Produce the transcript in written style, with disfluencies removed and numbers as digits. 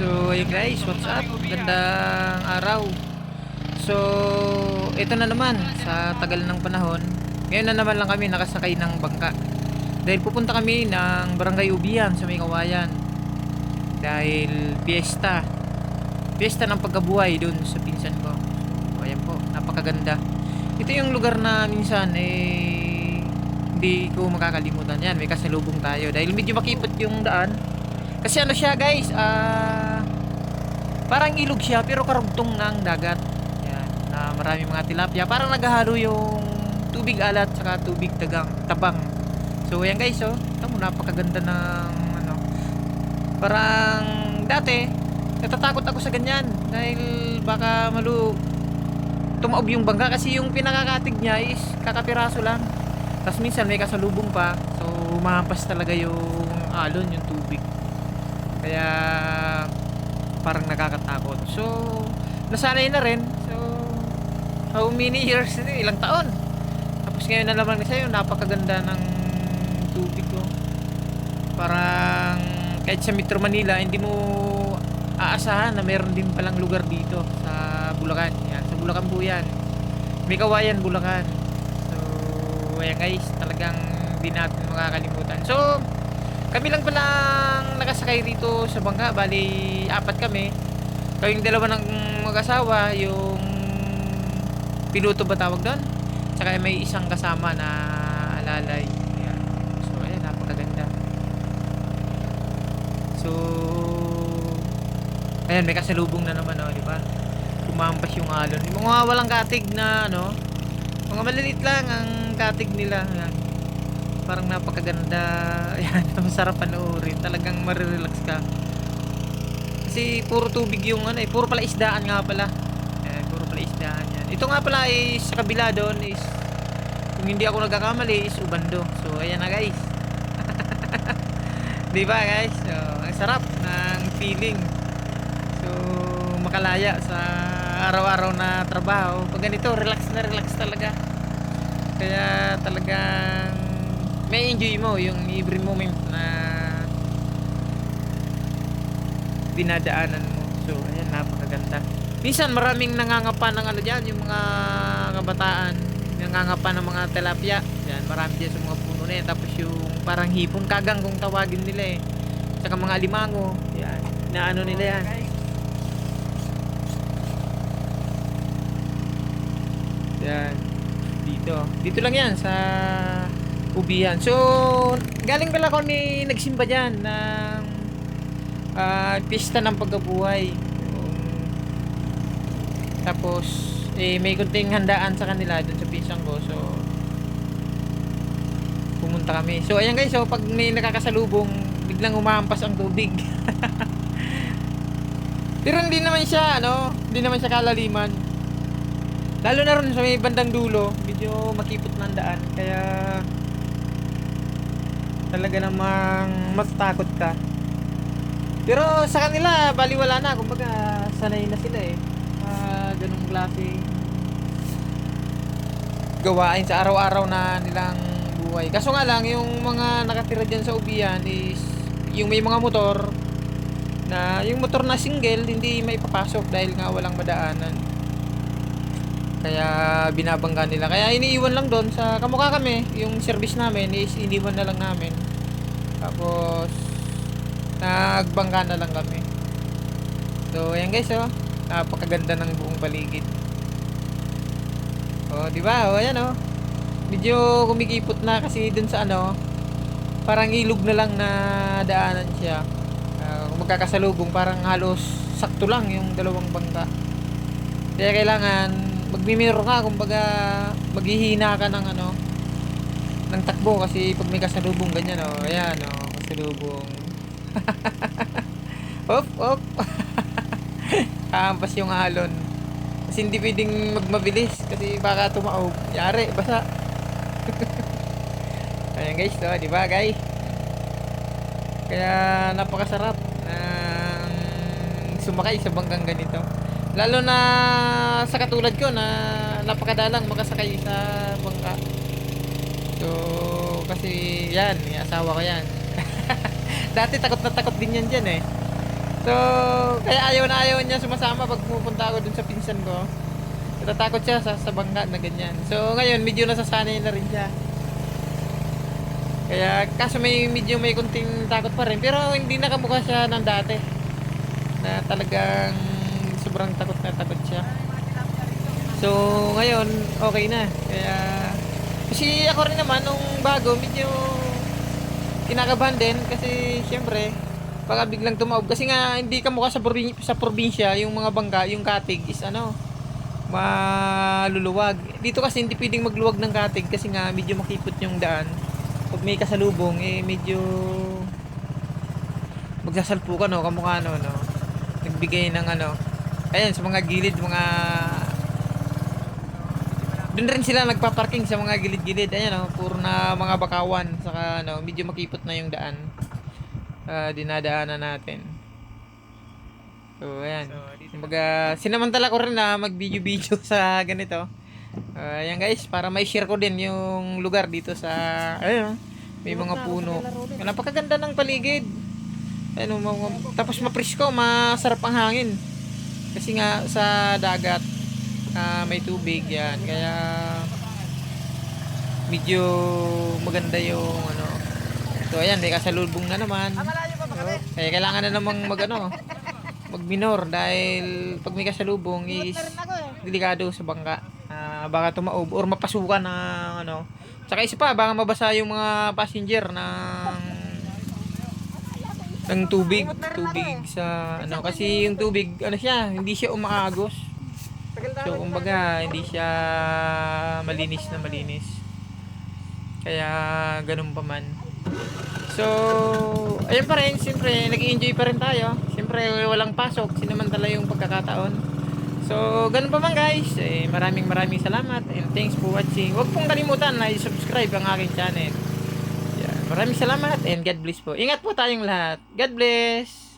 So, ayun guys, what's up? Gandang araw. So, ito na naman sa tagal ng panahon. Ngayon na naman lang kami nakasakay ng bangka. Dahil pupunta kami ng Barangay Ubian sa May Kawayan. Dahil piyesta. Piyesta ng pagkabuhay dun sa pinsan ko. So, ayan po, napakaganda. Ito yung lugar na minsan hindi ko makakalimutan yan. May kasalubong tayo. Dahil medyo makipot yung daan. Kasi ano siya guys, parang ilog siya pero karugtong ng dagat. Yan, na maraming mga tilapia. Parang naghahalo yung tubig alat saka tubig tabang. So ayan guys, oh. Ito mo, napakaganda ng ano. Parang dati natatakot ako sa ganyan dahil baka tumaob yung bangka kasi yung pinakakatig niya is kakapiraso lang. Tapos minsan may kasalubong pa. So mahampas talaga yung alon, yung tubig. Kaya parang nakakatakot. So nasanay na rin. So how many years, ilang taon. Tapos ngayon na naman kasi yung napakaganda ng tubig ko. Parang kahit sa Metro Manila hindi mo aasahan na meron din palang lugar dito sa Bulacan. Yan, sa Bulacan po yan. May Kawayan, Bulacan. So ayan guys, talagang di natin makakalimutan. So kami lang palang nakasakay rito sa bangka. Bali, 4 kami. Kayong dalawa ng mag-asawa, yung piloto ba tawag doon? Tsaka may isang kasama na alalay. Ayan. So, ayan, napakaganda. So, ayan, may kasalubong na naman, oh, di ba? Kumampas yung alon. Yung mga walang katig na, ano, mga maliliit lang ang katig nila. Ayan. Parang napakaganda. Ayan, masarap panoorin. Talagang marirelax ka. Kasi puro tubig yung ano, puro pala isdaan nga pala. Ayan, puro pala isdaan yan. Ito nga pala is sa kabila doon is, kung hindi ako nagkakamali, is Ubando. So ayan na guys. Di ba guys? So ang sarap ng feeling. So makalaya sa araw-araw na trabaho. Pag ganito, relax na relax talaga. Kaya talagang may enjoy mo yung every moment na dinadaanan mo. So ayan, napakaganda. Minsan maraming nangangapa ng ano dyan, yung mga kabataan nangangapa ng mga tilapia. Yan, marami dyan sa mga puno na yan. Tapos yung parang hipon kagang kung tawagin nila saka mga alimango. Yan, naano nila yan. Yan, dito lang yan sa Ubihan. So galing pala ako ni nagsimba dyan ng pista ng pagkabuhay. Tapos may kunting handaan sa kanila dun sa pinsang ko. So pumunta kami. So ayan guys, so pag may nakakasalubong biglang umahampas ang tubig. Pero hindi naman siya kalaliman. Lalo na rin sa may bandang dulo, medyo makipot na ang daan. Kaya talaga namang matatakot ka. Pero sa kanila baliwala na, kumbaga sanay na sila ganung klase gawain sa araw-araw na nilang buhay. Kaso nga lang yung mga nakatira dyan sa Ubian is yung may mga motor yung motor na single hindi maipapasok dahil nga walang madaanan. Kaya binabangga nila. Kaya iniiwan lang doon sa kamukha kami. Yung service namin is iniwan na lang namin. Tapos nagbangga na lang kami. So ayan guys, oh. Napakaganda ng buong paligid. Oh, di ba? Oh, ayan oh. Medyo kumikipot na kasi dun sa ano, parang ilog na lang na daanan siya. Kung magkakasalubong parang halos sakto lang yung dalawang bangka. Kaya kailangan magmi-mirror ka, kumbaga maghihina ka ng ano, ng takbo kasi pag may kasalubong ganyan oh, ayan oh, kasalubong. Op. Hampas yung alon. Kasi hindi pwedeng magmabilis kasi baka tumaob. Yari, basa. Ayan guys, oh, di ba guys? Kaya napakasarap sumakay sa banggang ganito. Lalo na sa katulad ko na napakadalang makasakay sa bangka. So, kasi yan, may asawa ko yan. Dati takot na takot din yan dyan So, kaya ayaw na ayaw niya sumasama pag pupunta ako dun sa pinsan ko. Natatakot siya sa bangka na ganyan. So, ngayon, medyo nasasanay na rin siya. Kaya, kaso medyo may kunting takot pa rin. Pero, hindi nakamukha siya ng dati. Na talagang sobrang takot na takot siya. So, ngayon, okay na. Kaya, kasi ako rin naman, nung bago, medyo kinakabahan din. Kasi, syempre, baka biglang tumaob. Kasi nga, hindi ka mukha sa probinsya, yung mga bangka, yung katig is maluluwag. Dito kasi hindi pwedeng magluwag ng katig kasi nga medyo makipot yung daan. Pag may kasalubong, medyo magsasalpukan, no, kamukha, no. Nagbigay ng ayan, sa mga gilid, doon rin sila nagpa-parking sa mga gilid-gilid. Ayan, puro na mga bakawan. Saka, medyo makipot na yung daan. Dinadaanan natin. So, ayan. Kumbaga, sinamantala ko rin na mag-video-video sa ganito. Ayan guys, para may share ko din yung lugar dito sa, ayun, may mga puno. Napakaganda ng paligid. Ayun, tapos mapresko, masarap ang hangin. Kasi nga sa dagat, may tubig yan. Kaya, medyo maganda yung So, ayan, may kasalubong na naman. Kaya kailangan na namang mag-minor dahil pag may kasalubong is delikado sa bangka. Baka tumaob or mapasukan ng Tsaka isa pa, baka mabasa yung mga passenger ng tubig sa kasi yung tubig siya, hindi siya umaagos. So kumbaga hindi siya malinis. Kaya ganun pa man. So, ayun pa rin, siyempre, nag-enjoy pa rin tayo. Siyempre, walang pasok, sinamantala yung pagkakataon. So, ganun pa man guys. Maraming salamat and thanks for watching. Huwag pong kalimutan na i-subscribe ang aking channel. Yeah, maraming salamat and God bless po. Ingat po tayong lahat. God bless!